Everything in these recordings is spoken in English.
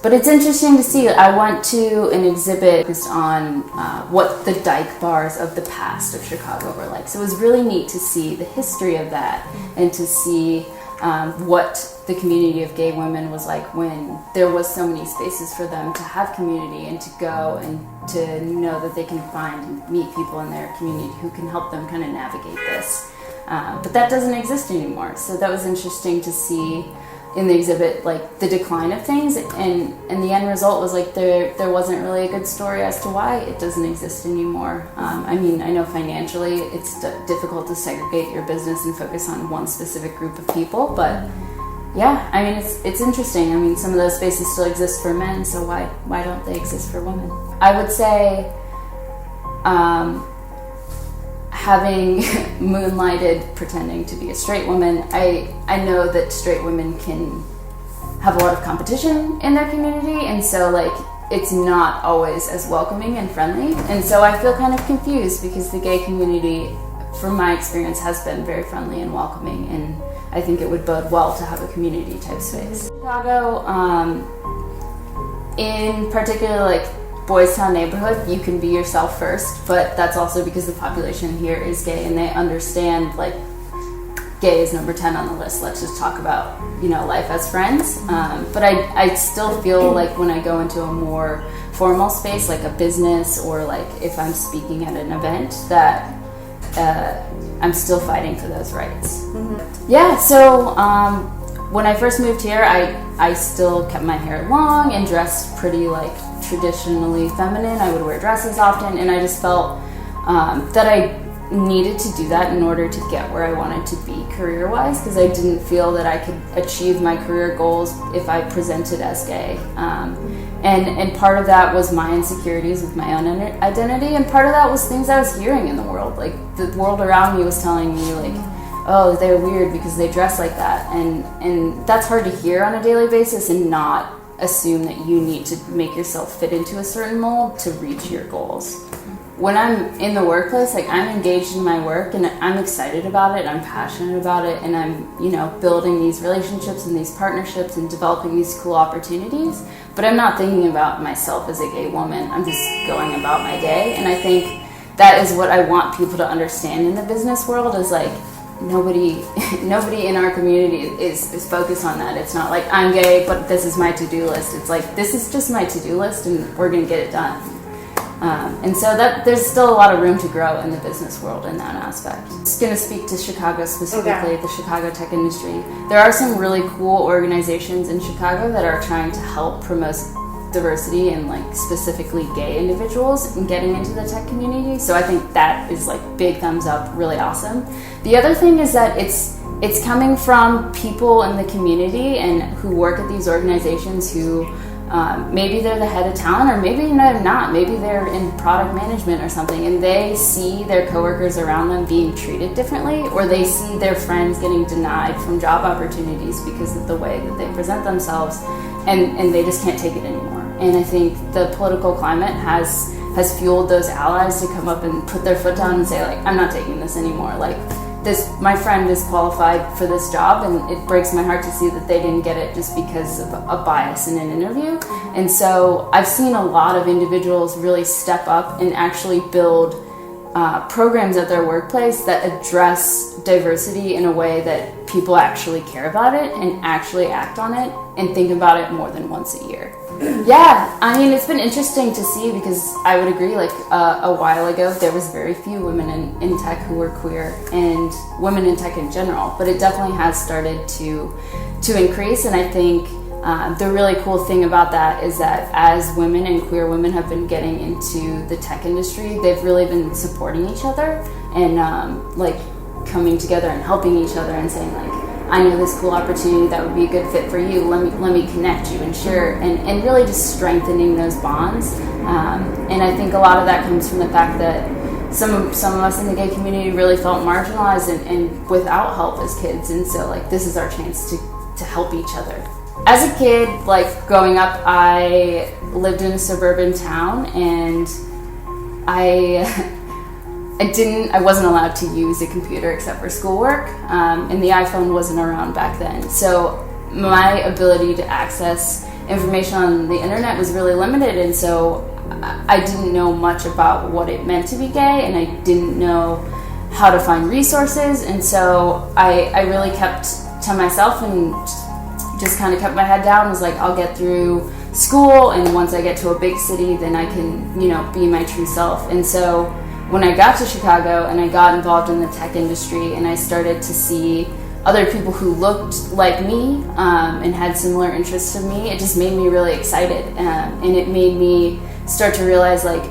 But it's interesting to see. I went to an exhibit focused on what the dyke bars of the past of Chicago were like. So it was really neat to see the history of that and to see what the community of gay women was like when there was so many spaces for them to have community and to go and to know that they can find and meet people in their community who can help them kind of navigate this. But that doesn't exist anymore. So that was interesting to see in the exhibit, like the decline of things, and the end result was like there wasn't really a good story as to why it doesn't exist anymore. I mean, I know financially it's difficult to segregate your business and focus on one specific group of people, but yeah, I mean, it's interesting. I mean, some of those spaces still exist for men, so why don't they exist for women? I would say having moonlighted pretending to be a straight woman, I know that straight women can have a lot of competition in their community, and so like it's not always as welcoming and friendly, and so I feel kind of confused because the gay community, from my experience, has been very friendly and welcoming, and I think it would bode well to have a community type space. Chicago, in particular, like Boys Town neighborhood, you can be yourself first, but that's also because the population here is gay and they understand like gay is number 10 on the list. Let's just talk about, you know, life as friends. But I still feel like when I go into a more formal space, like a business or like if I'm speaking at an event, that I'm still fighting for those rights. Mm-hmm. Yeah, so when I first moved here, I still kept my hair long and dressed pretty like traditionally feminine. I would wear dresses often, and I just felt that I needed to do that in order to get where I wanted to be career-wise, because I didn't feel that I could achieve my career goals if I presented as gay. And part of that was my insecurities with my own identity, and part of that was things I was hearing in the world. Like the world around me was telling me like, oh, they're weird because they dress like that, and that's hard to hear on a daily basis and not assume that you need to make yourself fit into a certain mold to reach your goals. When I'm in the workplace, like I'm engaged in my work and I'm excited about it, I'm passionate about it, and I'm, you know, building these relationships and these partnerships and developing these cool opportunities, but I'm not thinking about myself as a gay woman. I'm just going about my day, and I think that is what I want people to understand in the business world is like, nobody in our community is focused on that. It's not like I'm gay, but this is my to-do list. It's like, this is just my to-do list and we're gonna get it done. And so that there's still a lot of room to grow in the business world in that aspect. I'm just gonna speak to Chicago specifically, the Chicago tech industry. There are some really cool organizations in Chicago that are trying to help promote diversity and like specifically gay individuals in getting into the tech community. So I think that is like big thumbs up, really awesome. The other thing is that it's coming from people in the community and who work at these organizations who maybe they're the head of talent, or maybe they're not. Maybe they're in product management or something, and they see their coworkers around them being treated differently, or they see their friends getting denied from job opportunities because of the way that they present themselves, and they just can't take it anymore. And I think the political climate has fueled those allies to come up and put their foot down and say like, I'm not taking this anymore. Like this, my friend is qualified for this job, and it breaks my heart to see that they didn't get it just because of a bias in an interview. And so I've seen a lot of individuals really step up and actually build programs at their workplace that address diversity in a way that people actually care about it and actually act on it and think about it more than once a year. Yeah, I mean, it's been interesting to see because I would agree, like a while ago, there was very few women in tech who were queer and women in tech in general, but it definitely has started to increase. And I think the really cool thing about that is that as women and queer women have been getting into the tech industry, they've really been supporting each other and like coming together and helping each other and saying like, I know this cool opportunity that would be a good fit for you. Let me connect you and share, and really just strengthening those bonds. And I think a lot of that comes from the fact that some of us in the gay community really felt marginalized and without help as kids, and so like this is our chance to help each other. As a kid, like growing up, I lived in a suburban town, and I wasn't allowed to use a computer except for schoolwork, and the iPhone wasn't around back then. So my ability to access information on the internet was really limited, and so I didn't know much about what it meant to be gay, and I didn't know how to find resources, and so I really kept to myself and just kind of kept my head down, was like, I'll get through school, and once I get to a big city, then I can, you know, be my true self. And so when I got to Chicago and I got involved in the tech industry and I started to see other people who looked like me and had similar interests to me, it just made me really excited, and it made me start to realize like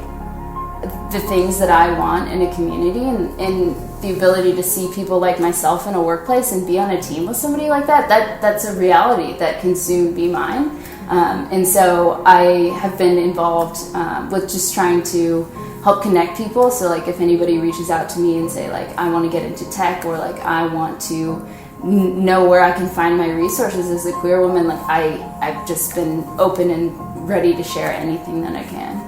the things that I want in a community, and the ability to see people like myself in a workplace and be on a team with somebody like that's a reality that can soon be mine. And so I have been involved with just trying to help connect people. So like if anybody reaches out to me and say like, I want to get into tech, or like I want to know where I can find my resources as a queer woman, like I've just been open and ready to share anything that I can.